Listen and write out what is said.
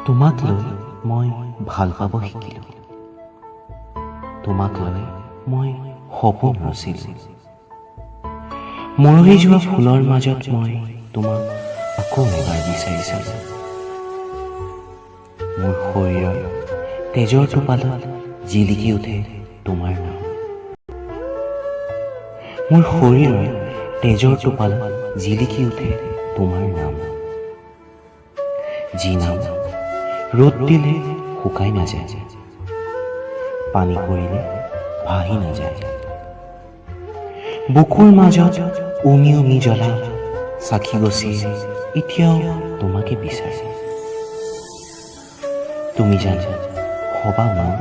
তোমাক লৈ মই ভাল পাব শিকিলোঁ, তোমাক লৈ মই সপোন ৰচিলোঁ। মৰহি যোৱা ফুলৰ মাজত মই তোমাক আকৌ এবাৰ বিচাৰিছিলোঁ। মোৰ শৰীৰৰ তেজৰ টোপালত জিলিকি উঠে তোমাৰ নাম। মোৰ শৰীৰৰ তেজৰ টোপালত জিলিকি উঠে তোমাৰ নাম। যি নাম ৰ'দ দিলে শুকাই নাযায়, পানী পৰিলে ভাহি নাযায়। বুকুৰ মাজত উমি উমি জ্বলা চাকি গছি এতিয়াও তোমাকে বিচাৰে। তুমি জানা হবা মোৰ